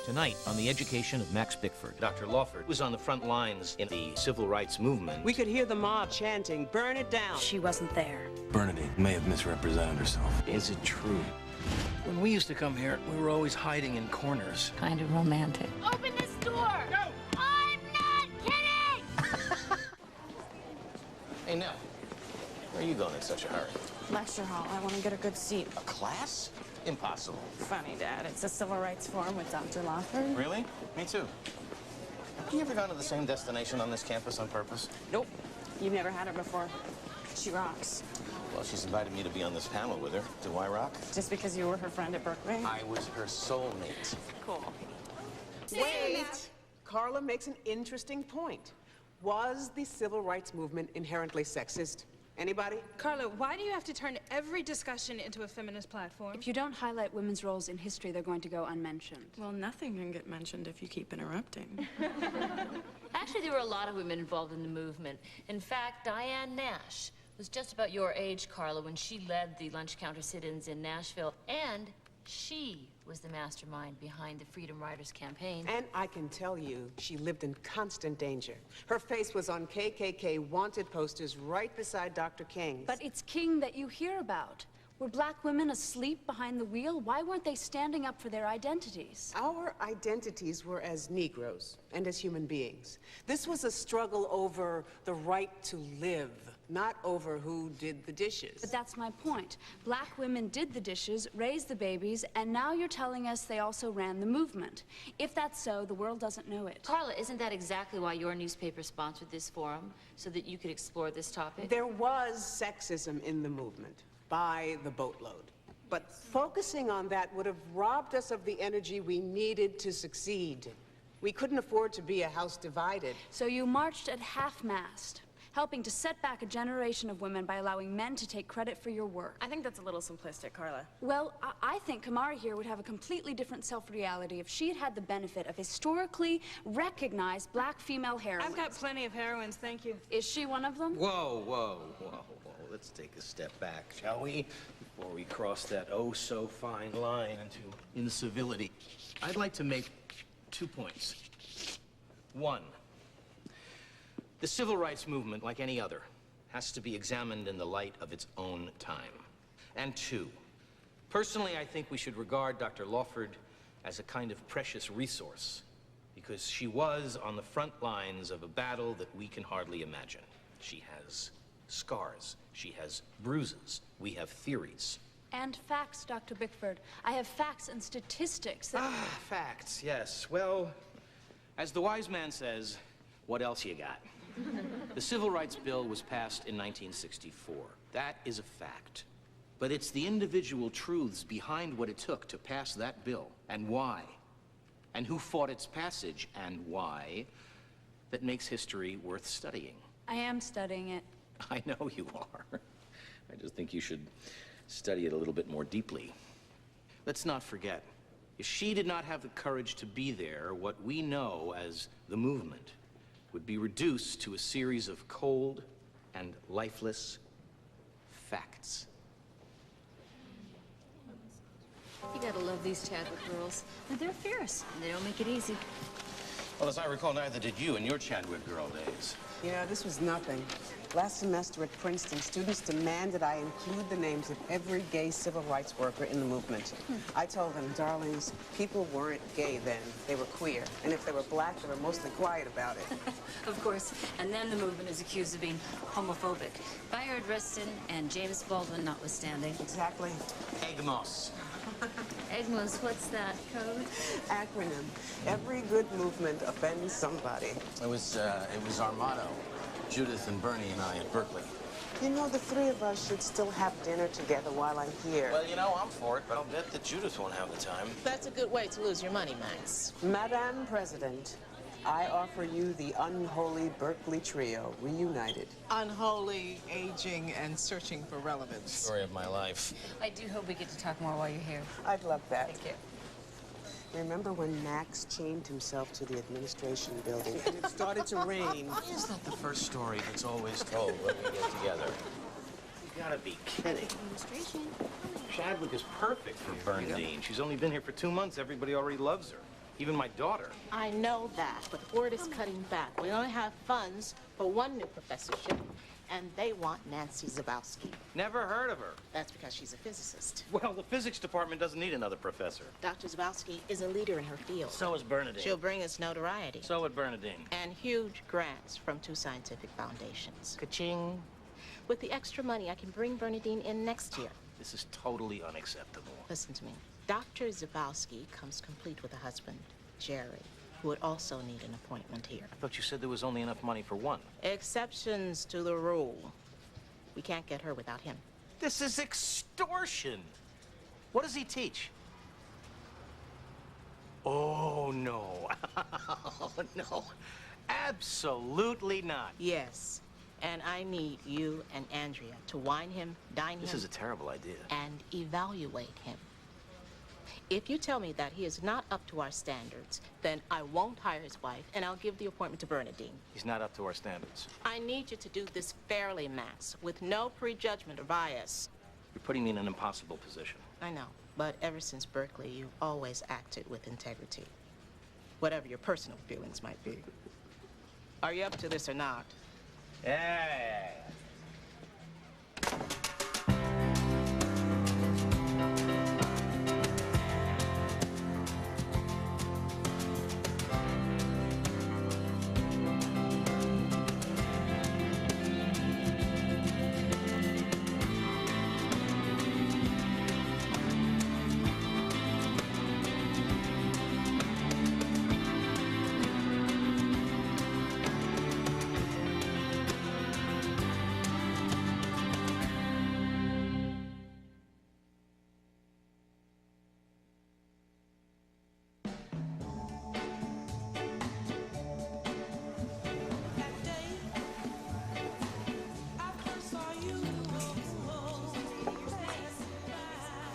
Tonight, on the education of Max Bickford, Dr. Lawford was on the front lines in the civil rights movement. We could hear the mob chanting, "Burn it down." She wasn't there. Bernadine may have misrepresented herself. Is it true? When we used to come here, we were always hiding in corners. Kind of romantic. Open this door! No! I'm not kidding! Hey, Nell, where are you going in such a hurry? Lecture hall. I want to get a good seat. A class? Impossible. Funny, Dad. It's a civil rights forum with Dr. Lawford. Really? Me too. Have you ever gone to the same destination on this campus on purpose? Nope. You've never had her before. She rocks. Well, she's invited me to be on this panel with her. Do I rock? Just because you were her friend at Berkeley? I was her soulmate. Cool. Wait! Carla makes an interesting point. Was the civil rights movement inherently sexist? Anybody? Carla, why do you have to turn every discussion into a feminist platform? If you don't highlight women's roles in history, they're going to go unmentioned. Well, nothing can get mentioned if you keep interrupting. Actually, there were a lot of women involved in the movement. In fact, Diane Nash was just about your age, Carla, when she led the lunch counter sit-ins in Nashville. And she was the mastermind behind the Freedom Riders campaign. And I can tell you, she lived in constant danger. Her face was on KKK wanted posters right beside Dr. King's. But it's King that you hear about. Were black women asleep behind the wheel? Why weren't they standing up for their identities? Our identities were as Negroes and as human beings. This was a struggle over the right to live, not over who did the dishes. But that's my point. Black women did the dishes, raised the babies, and now you're telling us they also ran the movement. If that's so, the world doesn't know it. Carla, isn't that exactly why your newspaper sponsored this forum? So that you could explore this topic? There was sexism in the movement, by the boatload. But focusing on that would have robbed us of the energy we needed to succeed. We couldn't afford to be a house divided. So you marched at half-mast, helping to set back a generation of women by allowing men to take credit for your work. I think that's a little simplistic, Carla. Well, I think Kamari here would have a completely different self-reality if she had had the benefit of historically recognized black female heroines. I've got plenty of heroines, thank you. Is she one of them? Whoa, whoa, whoa, whoa. Let's take a step back, shall we? Before we cross that oh-so-fine line into incivility. I'd like to make 2 points. One, the civil rights movement, like any other, has to be examined in the light of its own time. And two, personally, I think we should regard Dr. Lawford as a kind of precious resource, because she was on the front lines of a battle that we can hardly imagine. She has scars. She has bruises. We have theories. And facts, Dr. Bickford. I have facts and statistics that... Facts, yes. Well, as the wise man says, what else you got? The Civil Rights Bill was passed in 1964. That is a fact. But it's the individual truths behind what it took to pass that bill, and why, and who fought its passage, and why, that makes history worth studying. I am studying it. I know you are. I just think you should study it a little bit more deeply. Let's not forget, if she did not have the courage to be there, what we know as the movement would be reduced to a series of cold and lifeless facts. You gotta love these Chadwick girls. And they're fierce, and they don't make it easy. Well, as I recall, neither did you in your Chadwick girl days. Yeah, this was nothing. Last semester at Princeton, students demanded I include the names of every gay civil rights worker in the movement. I told them, darlings, people weren't gay then. They were queer. And if they were black, they were mostly quiet about it. Of course. And then the movement is accused of being homophobic. Bayard Rustin and James Baldwin notwithstanding. Exactly. Egmos. Egmos, what's that code? Acronym. Every good movement offends somebody. It was our motto. Judith and Bernie and I at Berkeley. You know, the three of us should still have dinner together while I'm here. Well, you know, I'm for it, but I'll bet that Judith won't have the time. That's a good way to lose your money, Max. Madam President, I offer you the unholy Berkeley trio, reunited. Unholy, aging, and searching for relevance. Story of my life. I do hope we get to talk more while you're here. I'd love that. Thank you. Remember when Max chained himself to the administration building and it started to rain? Is that the first story that's always told when we get together? You gotta be kidding. Administration. Chadwick is perfect for Bernadine. She's only been here for 2 months. Everybody already loves her. Even my daughter. I know that, but the board is cutting back. We only have funds for one new professorship, and they want Nancy Zabowski. Never heard of her. That's because she's a physicist. Well, the physics department doesn't need another professor. Dr. Zabowski is a leader in her field. So is Bernadine. She'll bring us notoriety. So would Bernadine. And huge grants from 2 scientific foundations. Ka-ching. With the extra money, I can bring Bernadine in next year. This is totally unacceptable. Listen to me. Dr. Zabowski comes complete with a husband, Jerry, who would also need an appointment here. I thought you said there was only enough money for one. Exceptions to the rule. We can't get her without him. This is extortion. What does he teach? Oh, no. Oh, no. Absolutely not. Yes. And I need you and Andrea to wine him, dine him. This is a terrible idea. And evaluate him. If you tell me that he is not up to our standards, then I won't hire his wife, and I'll give the appointment to Bernadine. He's not up to our standards. I need you to do this fairly, Max, with no prejudgment or bias. You're putting me in an impossible position. I know, but ever since Berkeley, you've always acted with integrity. Whatever your personal feelings might be. Are you up to this or not? Yeah.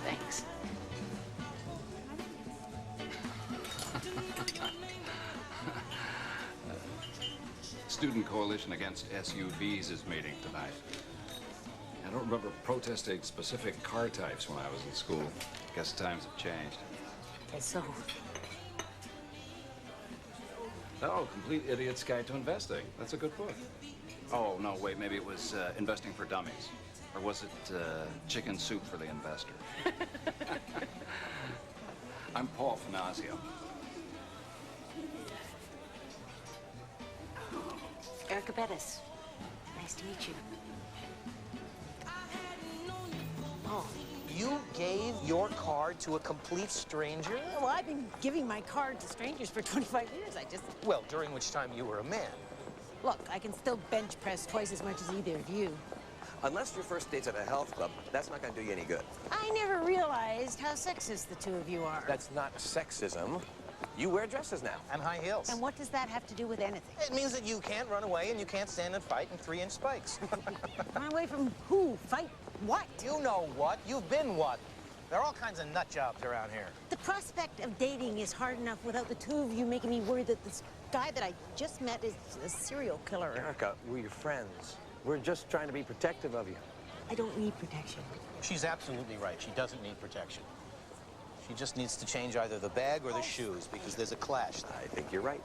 Thanks. Student Coalition Against SUVs is meeting tonight. I don't remember protesting specific car types when I was in school. Guess times have changed. Okay, so Oh, Complete Idiot's Guide to Investing. That's a good book. Oh, no, wait, maybe it was Investing for Dummies. Or was it Chicken Soup for the Investor? I'm Paul Finazio. Erica Bettis. Nice to meet you. Oh, you gave your card to a complete stranger? Well, I've been giving my card to strangers for 25 years. Well, during which time you were a man. Look, I can still bench press twice as much as either of you. Unless your first date's at a health club, that's not going to do you any good. I never realized how sexist the two of you are. That's not sexism. You wear dresses now. And high heels. And what does that have to do with anything? It means that you can't run away and you can't stand and fight in 3-inch spikes. Run away from who? Fight what? You know what. You've been what. There are all kinds of nut jobs around here. The prospect of dating is hard enough without the two of you making me worry that this guy that I just met is a serial killer. Erica, we're your friends. We're just trying to be protective of you. I don't need protection. She's absolutely right. She doesn't need protection. She just needs to change either the bag or the shoes because there's a clash there. I think you're right.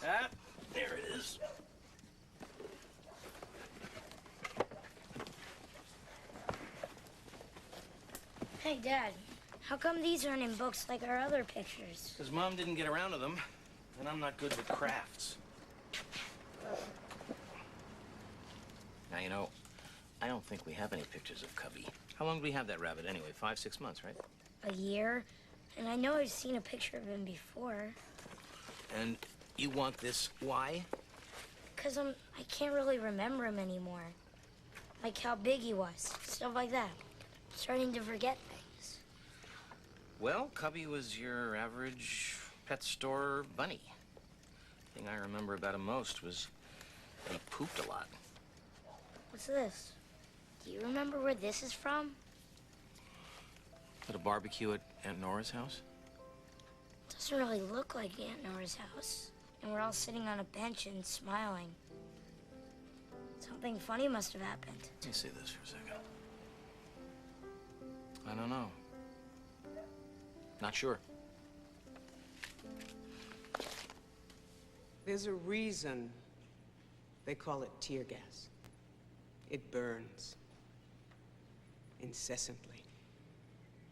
Ah, there it is. Hey, Dad, how come these aren't in books like our other pictures? Because Mom didn't get around to them, and I'm not good with crafts. Now, you know, I don't think we have any pictures of Cubby. How long do we have that rabbit anyway? 5, 6 months, right? A year? And I know I've seen a picture of him before. And you want this, why? Because I can't really remember him anymore. Like how big he was, stuff like that. Starting to forget things. Well, Cubby was your average pet store bunny. The thing I remember about him most was that he pooped a lot. What's this? Do you remember where this is from? At a barbecue at Aunt Nora's house? Doesn't really look like Aunt Nora's house. And we're all sitting on a bench and smiling. Something funny must have happened. Let me see this for a second. I don't know. Not sure. There's a reason they call it tear gas. It burns incessantly,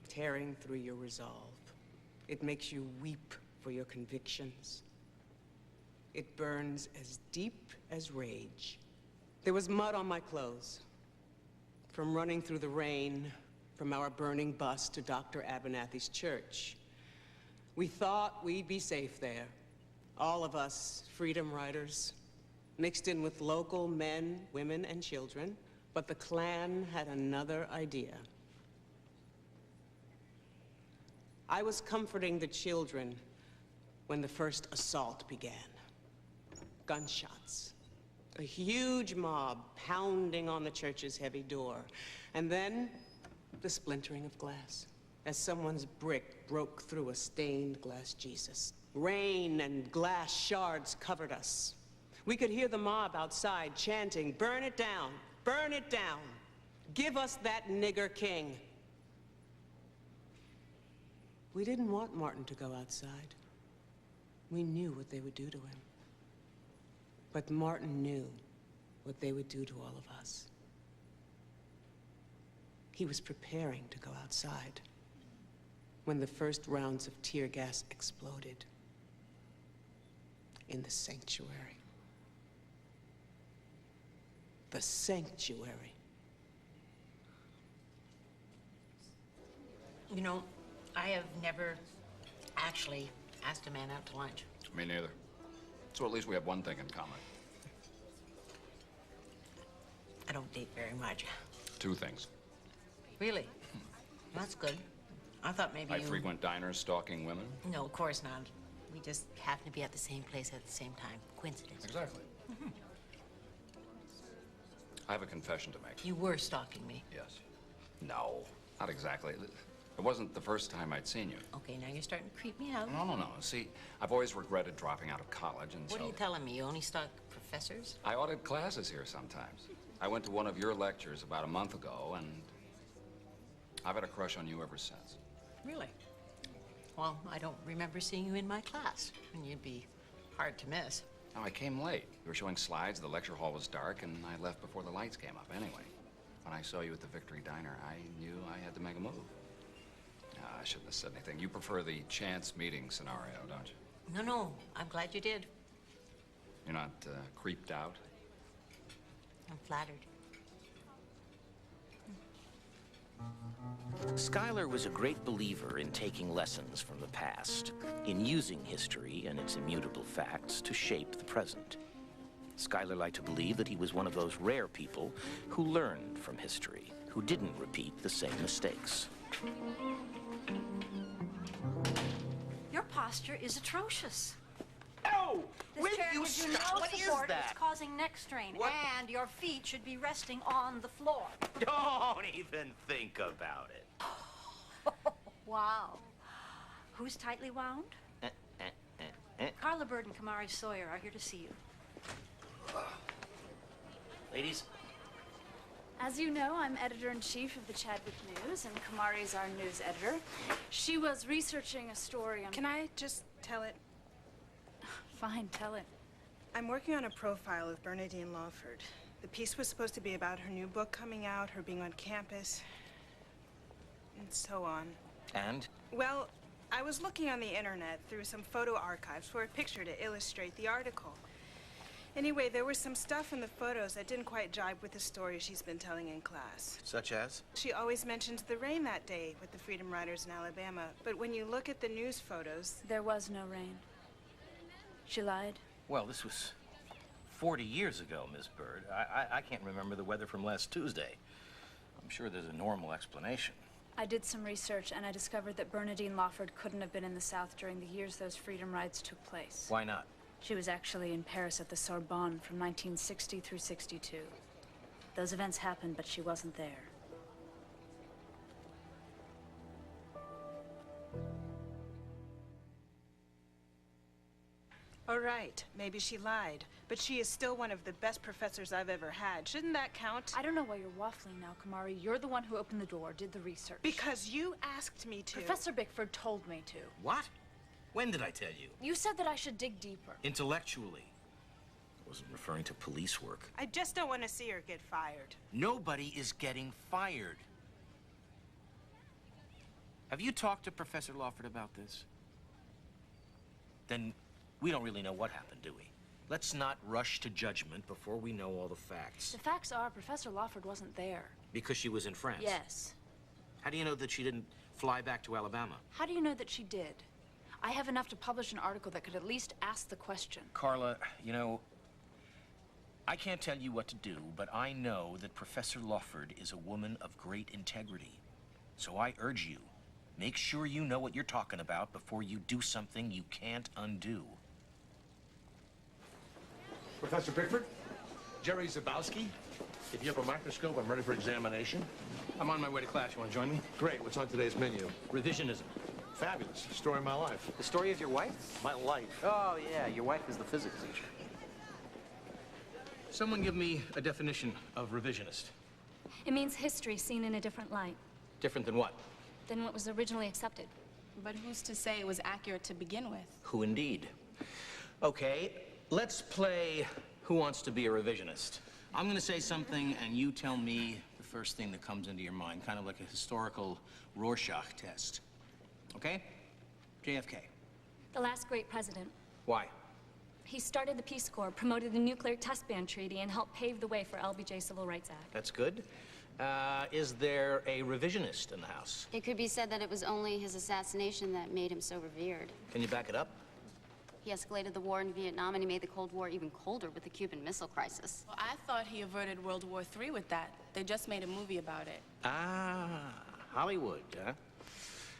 tearing through your resolve. It makes you weep for your convictions. It burns as deep as rage. There was mud on my clothes from running through the rain from our burning bus to Dr. Abernathy's church. We thought we'd be safe there. All of us, freedom riders, mixed in with local men, women, and children. But the Klan had another idea. I was comforting the children when the first assault began. Gunshots. A huge mob pounding on the church's heavy door. And then, the splintering of glass as someone's brick broke through a stained glass Jesus. Rain and glass shards covered us. We could hear the mob outside chanting, "Burn it down, burn it down. Give us that nigger king." We didn't want Martin to go outside. We knew what they would do to him. But Martin knew what they would do to all of us. He was preparing to go outside when the first rounds of tear gas exploded in the sanctuary. The sanctuary. You know, I have never actually asked a man out to lunch. Me neither. So at least we have one thing in common. I don't date very much. Two things. Really? That's good. I thought maybe I frequent diners stalking women? No, of course not. We just happen to be at the same place at the same time. Coincidence. Exactly. I have a confession to make. You were stalking me. Yes. No, not exactly. It wasn't the first time I'd seen you. Okay, now you're starting to creep me out. No. See, I've always regretted dropping out of college, and What are you telling me? You only stalk professors? I audit classes here sometimes. I went to one of your lectures about a month ago, and I've had a crush on you ever since. Really? Well, I don't remember seeing you in my class, and you'd be hard to miss. No, I came late. You were showing slides, the lecture hall was dark, and I left before the lights came up anyway. When I saw you at the Victory Diner, I knew I had to make a move. I shouldn't have said anything. You prefer the chance meeting scenario, don't you? No, I'm glad you did. You're not creeped out? I'm flattered. Schuyler was a great believer in taking lessons from the past, in using history and its immutable facts to shape the present. Schuyler liked to believe that he was one of those rare people who learned from history, who didn't repeat the same mistakes. Your posture is atrocious. Oh! This Will chair you gives you stop? no What is support. that? It's causing neck strain. What? And your feet should be resting on the floor. Don't even think about it. Wow. Who's tightly wound? Carla Bird and Kamari Sawyer are here to see you. Ladies, As you know, I'm editor-in-chief of the Chadwick News, and Kamari's our news editor. She was researching a story on... Can I just tell it? Fine, tell it. I'm working on a profile of Bernadine Lawford. The piece was supposed to be about her new book coming out, her being on campus, and so on. And? Well, I was looking on the internet through some photo archives for a picture to illustrate the article. Anyway, there was some stuff in the photos that didn't quite jibe with the story she's been telling in class. Such as? She always mentions the rain that day with the Freedom Riders in Alabama, but when you look at the news photos... There was no rain. She lied. Well, this was 40 years ago, Miss Bird. I can't remember the weather from last Tuesday. I'm sure there's a normal explanation. I did some research, and I discovered that Bernadine Lawford couldn't have been in the South during the years those freedom rides took place. Why not? She was actually in Paris at the Sorbonne from 1960 through 62. Those events happened, but she wasn't there. All right, maybe she lied, but she is still one of the best professors I've ever had. Shouldn't that count? I don't know why you're waffling now, Kamari. You're the one who opened the door, did the research. Because you asked me to. Professor Bickford told me to. What? When did I tell you? You said that I should dig deeper. Intellectually. I wasn't referring to police work. I just don't want to see her get fired. Nobody is getting fired. Have you talked to Professor Lawford about this? Then we don't really know what happened, do we? Let's not rush to judgment before we know all the facts. The facts are Professor Lawford wasn't there. Because she was in France? Yes. How do you know that she didn't fly back to Alabama? How do you know that she did? I have enough to publish an article that could at least ask the question. Carla, you know, I can't tell you what to do, but I know that Professor Lawford is a woman of great integrity. So I urge you, make sure you know what you're talking about before you do something you can't undo. Professor Pickford, Jerry Zabowski. If you have a microscope, I'm ready for examination. I'm on my way to class. You want to join me? Great. What's on today's menu? Revisionism. Fabulous. Story of my life. The story of your wife? My life. Oh, yeah. Your wife is the physics teacher. Someone give me a definition of revisionist. It means history seen in a different light Different than what? than what was originally accepted. But who's to say it was accurate to begin with? Who indeed? Okay, let's play Who Wants to Be a Revisionist. I'm going to say something, and you tell me the first thing that comes into your mind, kind of like a historical Rorschach test. Okay? JFK. The last great president. Why? He started the Peace Corps, promoted the Nuclear Test Ban Treaty, and helped pave the way for LBJ Civil Rights Act. That's good. Is there a revisionist in the House? It could be said that it was only his assassination that made him so revered. Can you back it up? He escalated the war in Vietnam, and he made the Cold War even colder with the Cuban Missile Crisis. Well, I thought he averted World War III with that. They just made a movie about it. Ah, Hollywood, huh?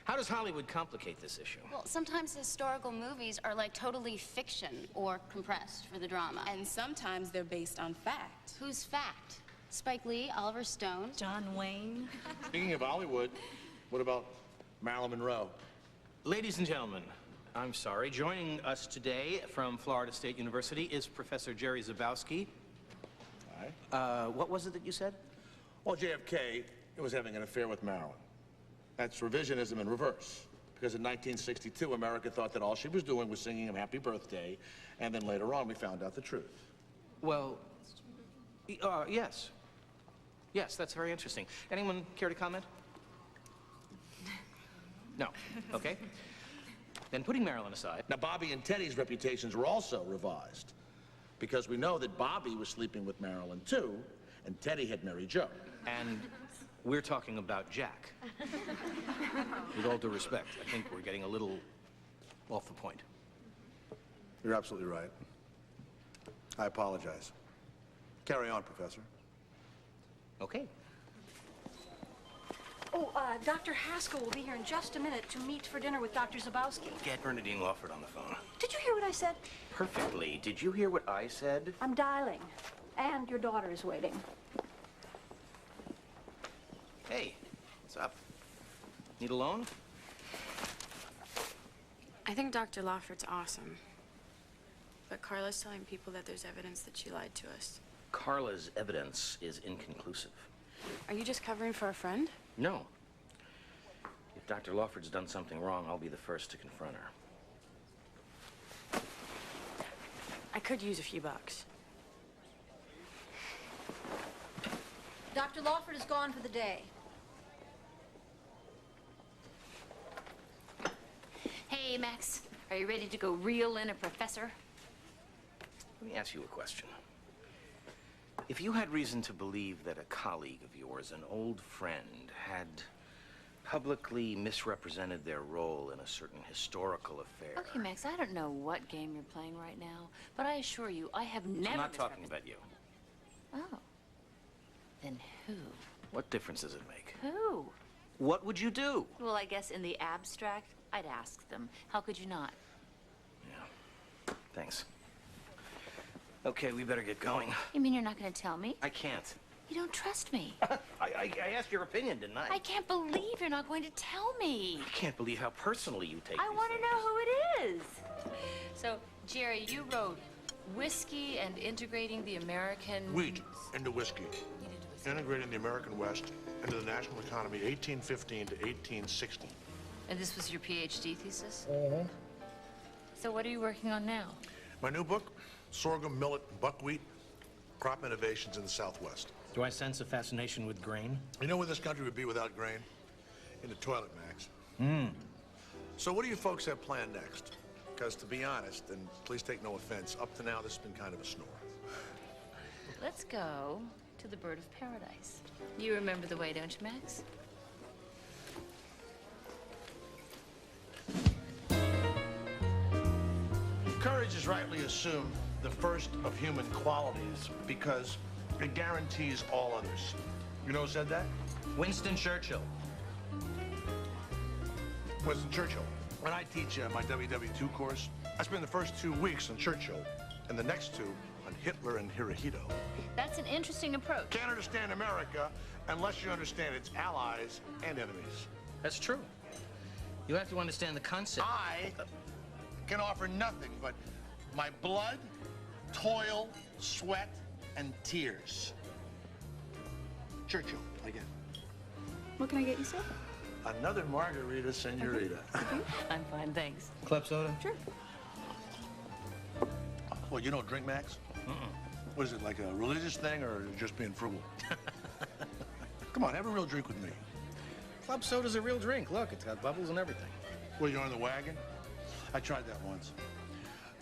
How does Hollywood complicate this issue? Well, sometimes historical movies are like totally fiction or compressed for the drama. And sometimes they're based on fact. Who's fact? Spike Lee, Oliver Stone, John Wayne. Speaking of Hollywood, what about Marilyn Monroe? Ladies and gentlemen, I'm sorry, joining us today from Florida State University is Professor Jerry Zabowski. Hi. What was it that you said? Well, JFK was having an affair with Marilyn. That's revisionism in reverse. Because in 1962, America thought that all she was doing was singing him happy birthday, and then later on we found out the truth. Well, yes. Yes, that's very interesting. Anyone care to comment? No. Okay. Then putting Marilyn aside. Now, Bobby and Teddy's reputations were also revised. Because we know that Bobby was sleeping with Marilyn, too, and Teddy had married Joe. And we're talking about Jack. With all due respect, I think we're getting a little off the point. You're absolutely right. I apologize. Carry on, Professor. Okay. Oh, Dr. Haskell will be here in just a minute to meet for dinner with Dr. Zabowski. Get Bernadine Lawford on the phone. Did you hear what I said? Perfectly. Did you hear what I said? I'm dialing. And your daughter is waiting. Hey, what's up? Need a loan? I think Dr. Lawford's awesome. But Carla's telling people that there's evidence that she lied to us. Carla's evidence is inconclusive. Are you just covering for a friend? No. If Dr. Lawford's done something wrong, I'll be the first to confront her. I could use a few bucks. Dr. Lawford is gone for the day. Hey, Max, are you ready to go reel in a professor? Let me ask you a question. If you had reason to believe that a colleague of yours, an old friend, had publicly misrepresented their role in a certain historical affair... Okay, Max, I don't know what game you're playing right now, but I assure you, I have never... I'm not talking about you. Oh. Then who? What difference does it make? Who? What would you do? Well, I guess in the abstract, I'd ask them. How could you not? Yeah. Thanks. Okay, we better get going. You mean you're not going to tell me? I can't. You don't trust me. I asked your opinion, didn't I? I can't believe you're not going to tell me. I can't believe how personally you take I these want to things. know who it is. So, Jerry, you wrote Whiskey and Integrating the American... Wheat into whiskey. Integrating the American West into the national economy, 1815 to 1860. And this was your PhD thesis? Mm-hmm. So what are you working on now? My new book, Sorghum, Millet, Buckwheat, Crop Innovations in the Southwest. Do I sense a fascination with grain? You know where this country would be without grain? In the toilet, Max. Hmm. So what do you folks have planned next? Because to be honest, and please take no offense, up to now this has been kind of a snore. Let's go to the Bird of Paradise. You remember the way, don't you, Max? Courage is rightly assumed the first of human qualities because it guarantees all others. You know who said that? Winston Churchill. Winston Churchill. When I teach my WW2 course, I spend the first 2 weeks on Churchill and the next 2 on Hitler and Hirohito. That's an interesting approach. Can't understand America unless you understand its allies and enemies. That's true. You have to understand the concept. I can offer nothing but my blood, toil, sweat, and tears. Churchill, again. What can I get you, sir? Another margarita, senorita. I'm fine, thanks. Club soda? Sure. Well, you don't drink, Max? What is it, like a religious thing or just being frugal? Come on, have a real drink with me. Club soda's a real drink. Look, it's got bubbles and everything. Well, you're on the wagon? I tried that once.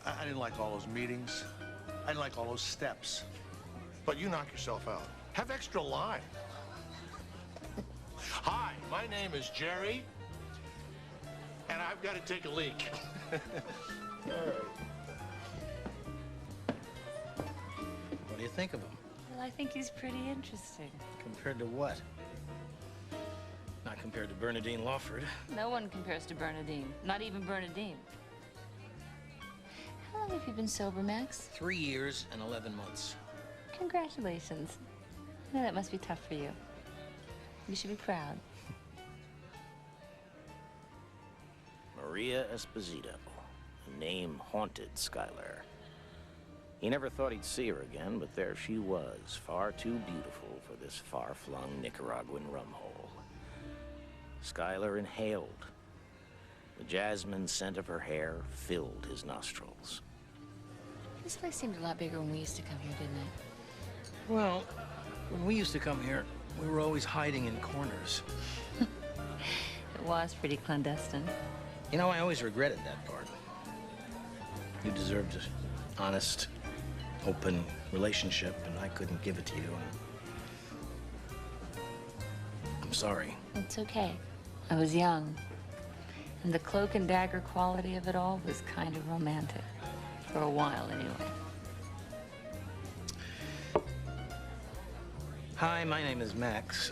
I didn't like all those meetings. I didn't like all those steps. But you knock yourself out. Have extra lime. Hi, my name is Jerry, and I've got to take a leak. All right. What do you think of him? Well, I think he's pretty interesting. Compared to what? Not compared to Bernadine Lawford. No one compares to Bernadine, not even Bernadine. How long have you been sober, Max? 3 years and 11 months. Congratulations. I know that must be tough for you. You should be proud. Maria Esposito. A name haunted Skylar. He never thought he'd see her again, but there she was, far too beautiful for this far-flung Nicaraguan rumhole. Skylar inhaled. The jasmine scent of her hair filled his nostrils. This place seemed a lot bigger when we used to come here, didn't it? Well, when we used to come here, we were always hiding in corners. It was pretty clandestine. You know, I always regretted that part. You deserved an honest, open relationship, and I couldn't give it to you. And I'm sorry. It's okay. I was young. And the cloak and dagger quality of it all was kind of romantic. For a while, anyway. Hi, my name is Max.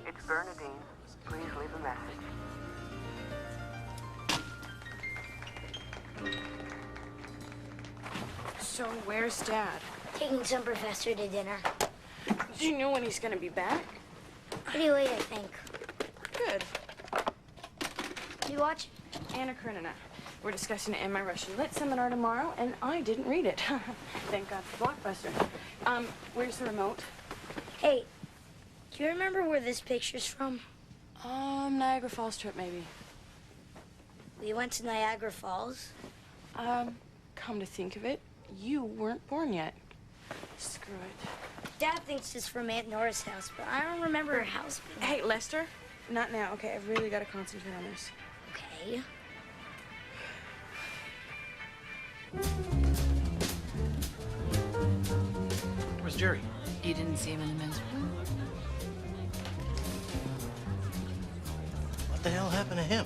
It's Bernadine. Please leave a message. So where's Dad? Taking some professor to dinner. Do you know when he's gonna be back? Pretty late, I think. Good. You watch? Anna Karenina. We're discussing it in my Russian Lit seminar tomorrow, and I didn't read it. Thank God for Blockbuster. Where's the remote? Hey, do you remember where this picture's from? Niagara Falls trip, maybe. We went to Niagara Falls. Come to think of it, you weren't born yet. Screw it. Dad thinks it's from Aunt Nora's house, but I don't remember her house being... Hey, Lester, not now, okay? I've really got to concentrate on this. Okay. Where's Jerry? You didn't see him in the men's room? What the hell happened to him?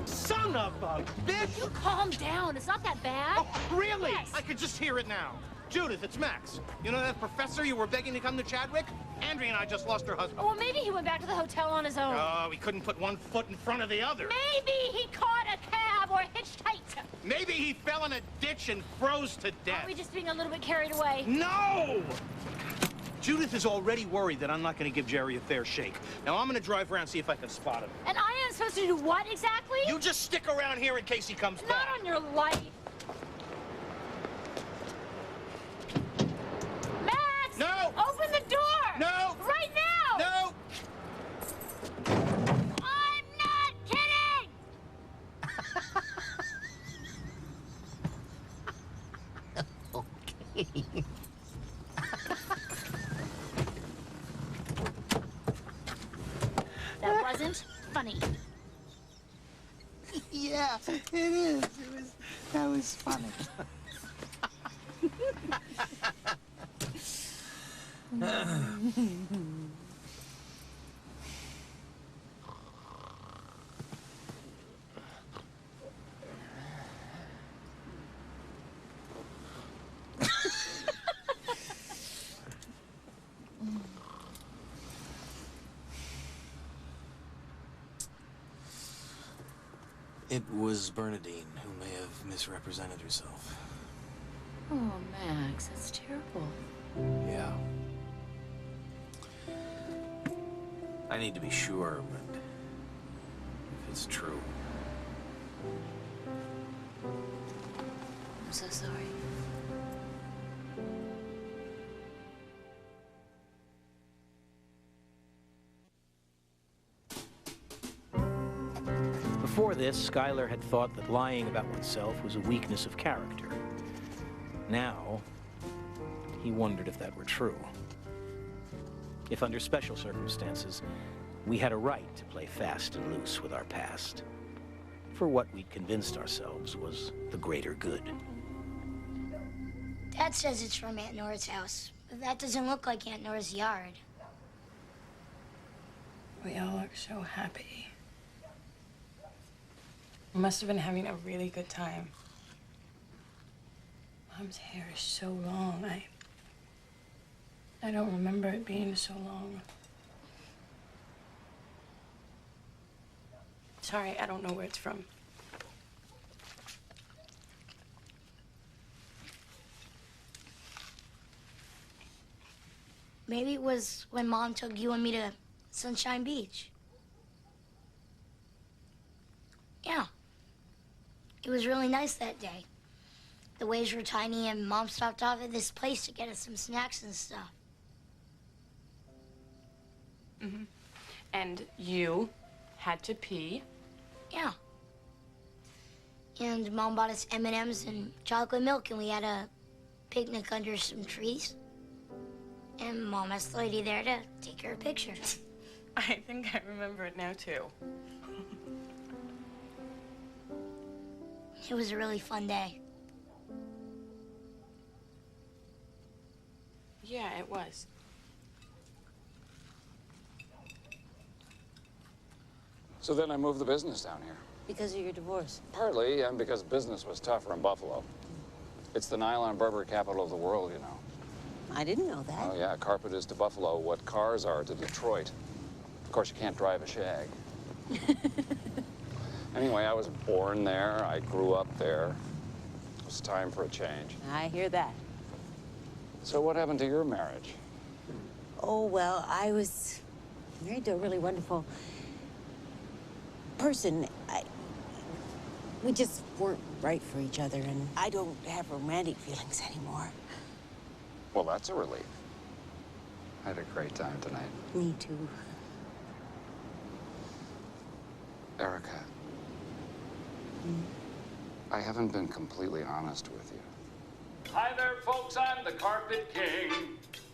Son of a bitch! You calm down. It's not that bad. Oh, really? Yes. I could just hear it now. Judith, it's Max. You know that professor you were begging to come to Chadwick? Andrea and I just lost her husband. Oh, well, maybe he went back to the hotel on his own. Oh, he couldn't put one foot in front of the other. Maybe he caught a cab or hitchhiked. Maybe he fell in a ditch and froze to death. Are we just being a little bit carried away? No! Judith is already worried that I'm not going to give Jerry a fair shake. Now, I'm going to drive around and see if I can spot him. And I am supposed to do what exactly? You just stick around here in case he comes back. Not on your life. Max! No! Open the door! No! Right now! No! I'm not kidding! Okay. That wasn't funny. Yeah, it is. That was funny. It was Bernadine who may have misrepresented herself. Oh, Max, that's terrible. Yeah. I need to be sure, but if it's true. I'm so sorry. Before this, Skylar had thought that lying about oneself was a weakness of character. Now, he wondered if that were true. If under special circumstances, we had a right to play fast and loose with our past, for what we'd convinced ourselves was the greater good. Dad says it's from Aunt Nora's house, but that doesn't look like Aunt Nora's yard. We all look so happy. We must have been having a really good time. Mom's hair is so long. I don't remember it being so long. Sorry, I don't know where it's from. Maybe it was when Mom took you and me to Sunshine Beach. Yeah. It was really nice that day. The waves were tiny and Mom stopped off at this place to get us some snacks and stuff. Mm-hmm. And you had to pee. Yeah. And Mom bought us M&Ms and chocolate milk, and we had a picnic under some trees. And Mom asked the lady there to take her a picture. I think I remember it now, too. It was a really fun day. Yeah, it was. So then I moved the business down here. Because of your divorce. Partly, and because business was tougher in Buffalo. It's the nylon Berber capital of the world, you know. I didn't know that. Oh, yeah, carpet is to Buffalo what cars are to Detroit. Of course, you can't drive a shag. Anyway, I was born there. I grew up there. It was time for a change. I hear that. So what happened to your marriage? Oh, well, I was married to a really wonderful person. We just weren't right for each other, and I don't have romantic feelings anymore. Well, that's a relief. I had a great time tonight. Me too. Erica, I haven't been completely honest with you. Hi there, folks. I'm the Carpet King.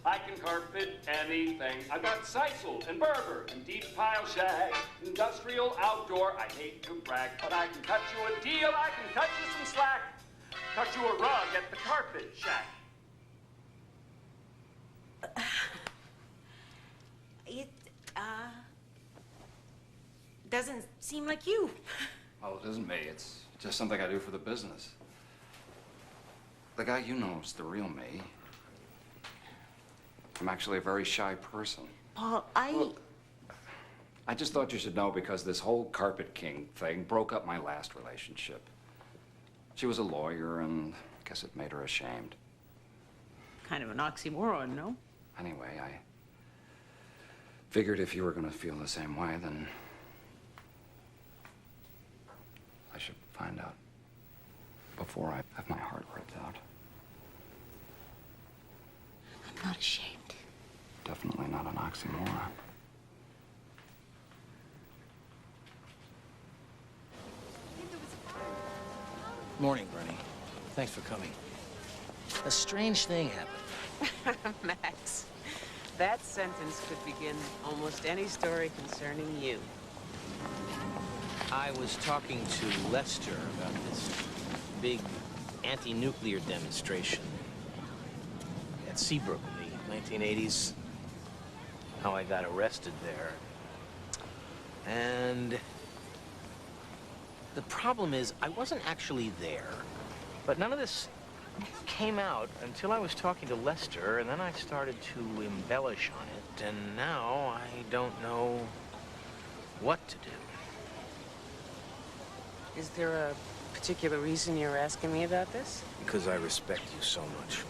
I can carpet anything. I've got Sisal and Berber and deep pile shag, industrial, outdoor. I hate to brag, but I can cut you a deal. I can cut you some slack. Cut you a rug at the Carpet Shack. It, doesn't seem like you. Well, it isn't me. It's just something I do for the business. The guy you know is the real me. I'm actually a very shy person. Paul, Look, I just thought you should know because this whole Carpet King thing broke up my last relationship. She was a lawyer, and I guess it made her ashamed. Kind of an oxymoron, no? Anyway, I figured if you were going to feel the same way, then find out before I have my heart ripped out. I'm not ashamed. Definitely not an oxymoron. Morning, Bernie. Thanks for coming. A strange thing happened. Max, that sentence could begin almost any story concerning you. I was talking to Lester about this big anti-nuclear demonstration at Seabrook in the 1980s. How I got arrested there. And the problem is, I wasn't actually there, but none of this came out until I was talking to Lester, and then I started to embellish on it, and now I don't know what to do. Is there a particular reason you're asking me about this? Because I respect you so much.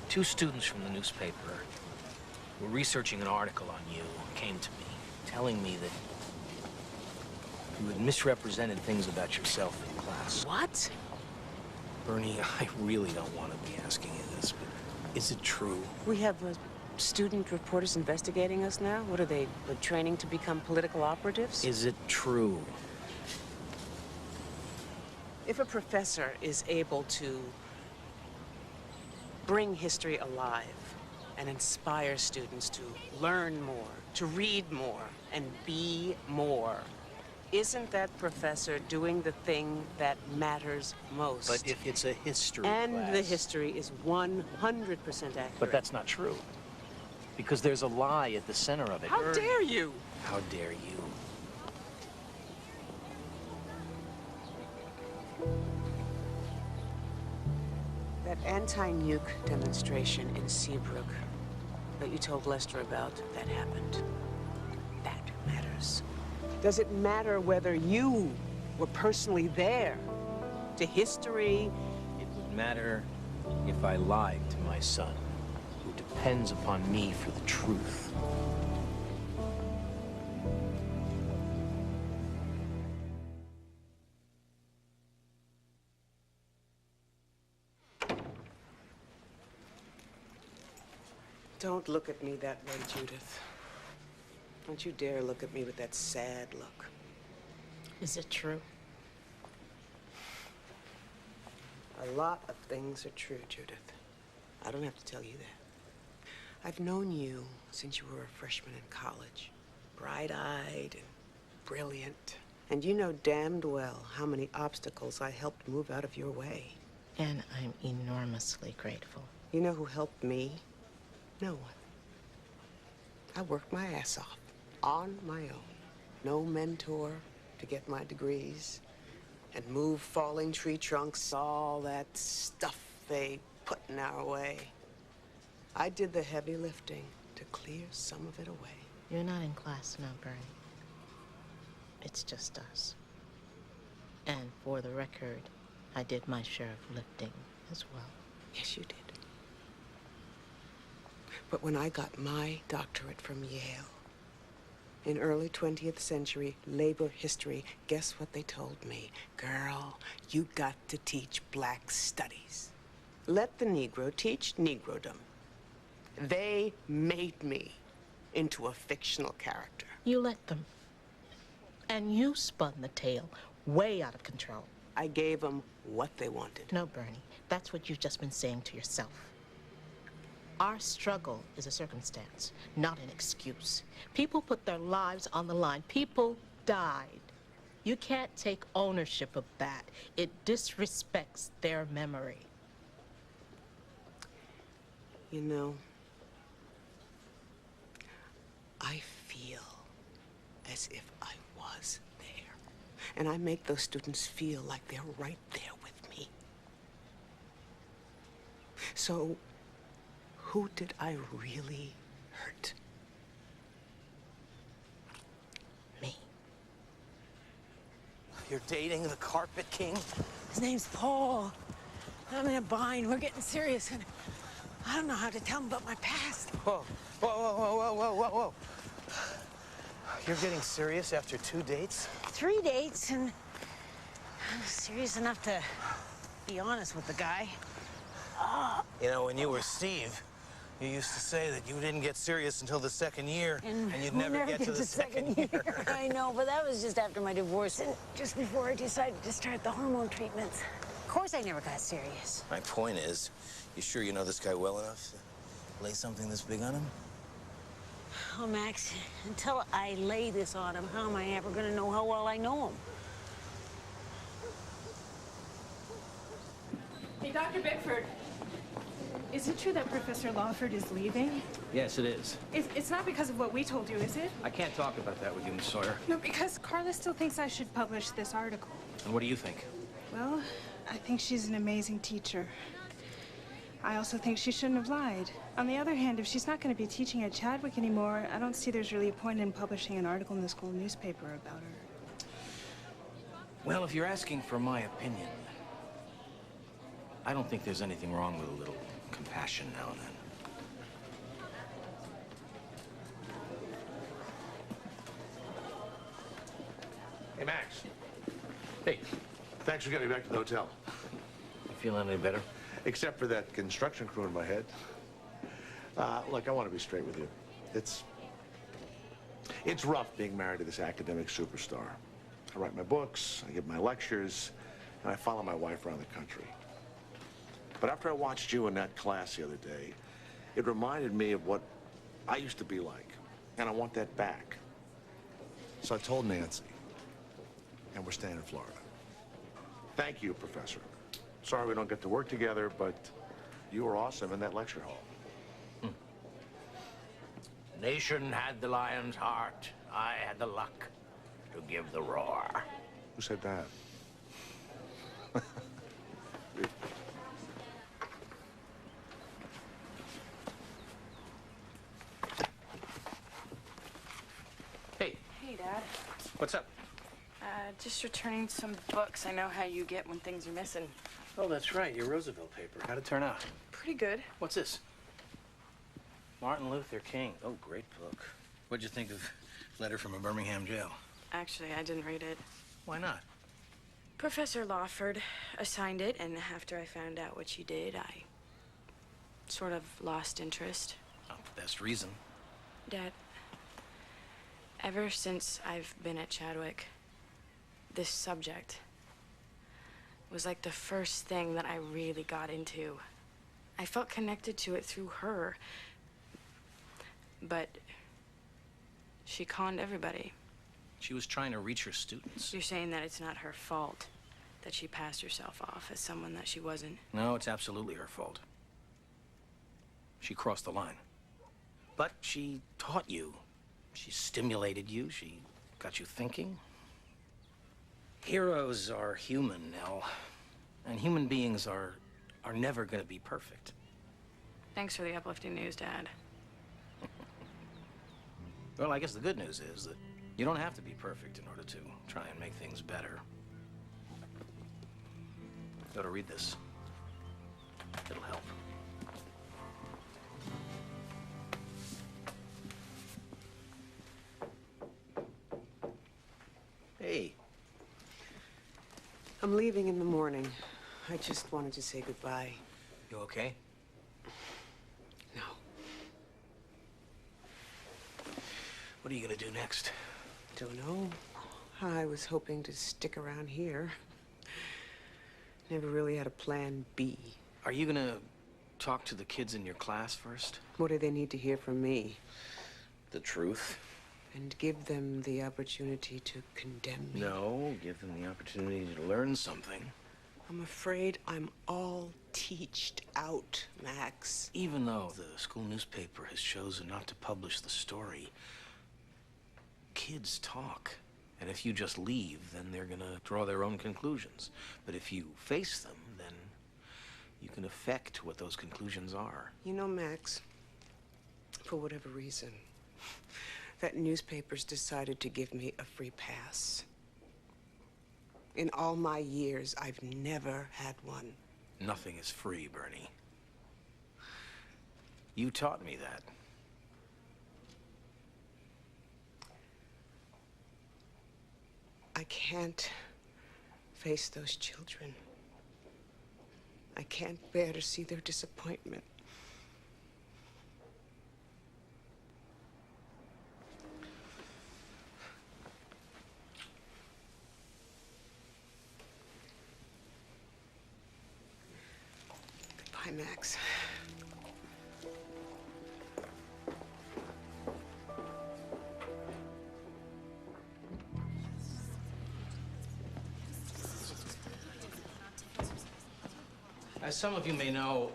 Two students from the newspaper were researching an article on you, came to me, telling me that you had misrepresented things about yourself in class. What? Bernie, I really don't want to be asking you this, but is it true? We have student reporters investigating us now? What are they, training to become political operatives? Is it true? If a professor is able to bring history alive and inspire students to learn more, to read more, and be more, isn't that professor doing the thing that matters most? But if it's a history and class... the history is 100% accurate. But that's not true. Because there's a lie at the center of it. How dare you? How dare you? That anti-nuke demonstration in Seabrook that you told Lester about, that happened. That matters. Does it matter whether you were personally there? To history? It would matter if I lied to my son, who depends upon me for the truth. Don't look at me that way, Judith. Don't you dare look at me with that sad look. Is it true? A lot of things are true, Judith. I don't have to tell you that. I've known you since you were a freshman in college. Bright-eyed and brilliant. And you know damned well how many obstacles I helped move out of your way. And I'm enormously grateful. You know who helped me? No one. I worked my ass off, on my own. No mentor to get my degrees, and move falling tree trunks, all that stuff they put in our way. I did the heavy lifting to clear some of it away. You're not in class now, Bernie. It's just us. And for the record, I did my share of lifting as well. Yes, you did. But when I got my doctorate from Yale, in early 20th century labor history, guess what they told me? Girl, you got to teach black studies. Let the Negro teach Negrodom. They made me into a fictional character. You let them. And you spun the tale way out of control. I gave them what they wanted. No, Bernie, that's what you've just been saying to yourself. Our struggle is a circumstance, not an excuse. People put their lives on the line. People died. You can't take ownership of that. It disrespects their memory. You know, I feel as if I was there. And I make those students feel like they're right there with me. So, who did I really hurt? Me. You're dating the Carpet King? His name's Paul. I'm in a bind. We're getting serious, and I don't know how to tell him about my past. Whoa, whoa, whoa, whoa, whoa, whoa, whoa. You're getting serious after 2 dates? 3 dates, and I'm serious enough to be honest with the guy. You know, when you were Steve, you used to say that you didn't get serious until the second year, and you'd never get to the second year. I know, but that was just after my divorce and just before I decided to start the hormone treatments. Of course I never got serious. My point is, you sure you know this guy well enough to lay something this big on him? Oh, Max, until I lay this on him, how am I ever going to know how well I know him? Hey, Dr. Bickford. Is it true that Professor Lawford is leaving? Yes, it is. It's not because of what we told you, is it? I can't talk about that with you, Miss Sawyer. No, because Carla still thinks I should publish this article. And what do you think? Well, I think she's an amazing teacher. I also think she shouldn't have lied. On the other hand, if she's not going to be teaching at Chadwick anymore, I don't see there's really a point in publishing an article in the school newspaper about her. Well, if you're asking for my opinion, I don't think there's anything wrong with a little compassion now and then. Hey, Max. Hey, thanks for getting me back to the hotel. You feeling any better? Except for that construction crew in my head. Look, I want to be straight with you. It's rough being married to this academic superstar. I write my books, I give my lectures, and I follow my wife around the country. But after I watched you in that class the other day, it reminded me of what I used to be like, and I want that back. So I told Nancy, and we're staying in Florida. Thank you, Professor. Sorry we don't get to work together, but you were awesome in that lecture hall. Nation had the lion's heart. I had the luck to give the roar. Who said that? Hey. Hey, Dad. What's up? Just returning some books. I know how you get when things are missing. Oh, that's right. Your Roosevelt paper. How'd it turn out? Pretty good. What's this? Martin Luther King. Oh, great book. What'd you think of Letter from a Birmingham Jail? Actually, I didn't read it. Why not? Professor Lawford assigned it, and after I found out what you did, I sort of lost interest. Oh, best reason. Dad, ever since I've been at Chadwick, this subject was like the first thing that I really got into. I felt connected to it through her, but she conned everybody. She was trying to reach her students. You're saying that it's not her fault that she passed herself off as someone that she wasn't? No, it's absolutely her fault. She crossed the line. But she taught you. She stimulated you. She got you thinking. Heroes are human, Nell. And human beings are never going to be perfect. Thanks for the uplifting news, Dad. Well, I guess the good news is that you don't have to be perfect in order to try and make things better. Go to read this. It'll help. Hey. I'm leaving in the morning. I just wanted to say goodbye. You okay? No. What are you gonna do next? Don't know. I was hoping to stick around here. Never really had a plan B. Are you gonna talk to the kids in your class first? What do they need to hear from me? The truth. And give them the opportunity to condemn me? No, give them the opportunity to learn something. I'm afraid I'm all teached out, Max. Even though the school newspaper has chosen not to publish the story, kids talk. And if you just leave, then they're gonna draw their own conclusions. But if you face them, then you can affect what those conclusions are. You know, Max, for whatever reason, that newspaper's decided to give me a free pass. In all my years, I've never had one. Nothing is free, Bernie. You taught me that. I can't face those children. I can't bear to see their disappointment. Goodbye, Max. As some of you may know,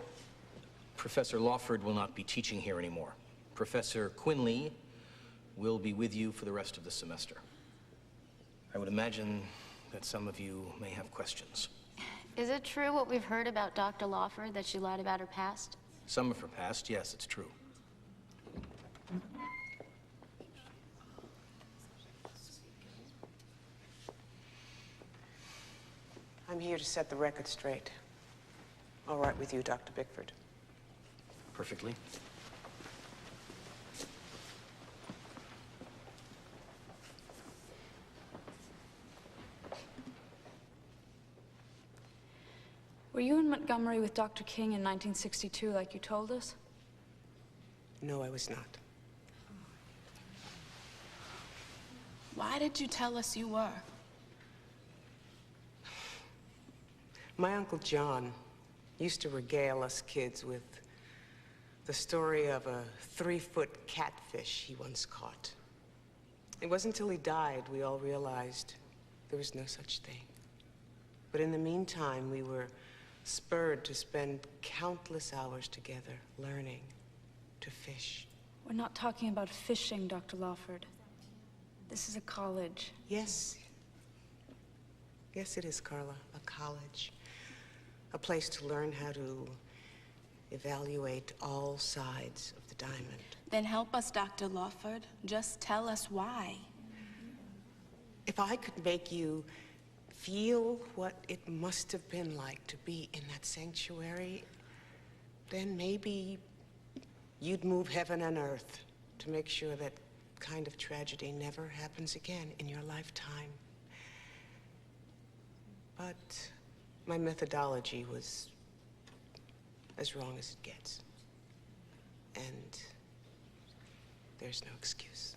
Professor Lawford will not be teaching here anymore. Professor Quinley will be with you for the rest of the semester. I would imagine that some of you may have questions. Is it true what we've heard about Dr. Lawford, that she lied about her past? Some of her past, yes, it's true. I'm here to set the record straight. All right with you, Dr. Bickford? Perfectly. Were you in Montgomery with Dr. King in 1962, like you told us? No, I was not. Why did you tell us you were? My Uncle John used to regale us kids with the story of a 3-foot catfish he once caught. It wasn't until he died we all realized there was no such thing. But in the meantime, we were spurred to spend countless hours together learning to fish. We're not talking about fishing, Dr. Lawford. This is a college. Yes. Yes, it is, Carla. A college. A place to learn how to evaluate all sides of the diamond. Then help us, Dr. Lawford. Just tell us why. If I could make you feel what it must have been like to be in that sanctuary, then maybe you'd move heaven and earth to make sure that kind of tragedy never happens again in your lifetime. But my methodology was as wrong as it gets. And there's no excuse.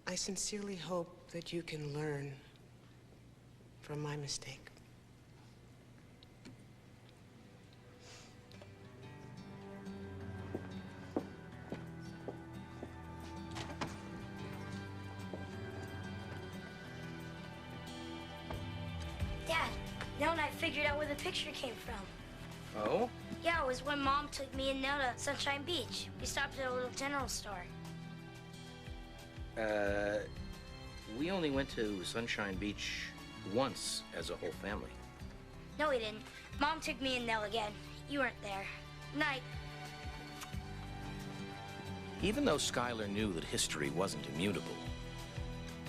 I sincerely hope that you can learn from my mistake. Dad, Nell and I figured out where the picture came from. Oh? Yeah, it was when Mom took me and Nell to Sunshine Beach. We stopped at a little general store. We only went to Sunshine Beach once as a whole family. No, we didn't. Mom took me and Nell again. You weren't there. Night. Even though Schuyler knew that history wasn't immutable,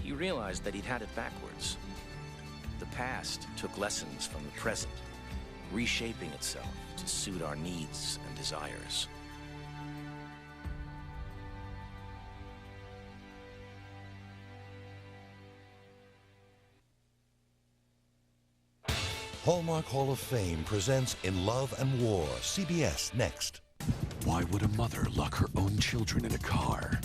he realized that he'd had it backwards. The past took lessons from the present, reshaping itself to suit our needs and desires. Hallmark Hall of Fame presents In Love and War, CBS next. Why would a mother lock her own children in a car?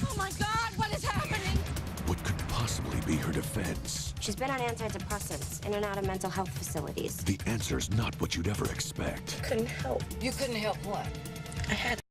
Oh my God, what is happening? What could possibly be her defense? She's been on antidepressants, in and out of mental health facilities. The answer's not what you'd ever expect. Couldn't help. You couldn't help what? I had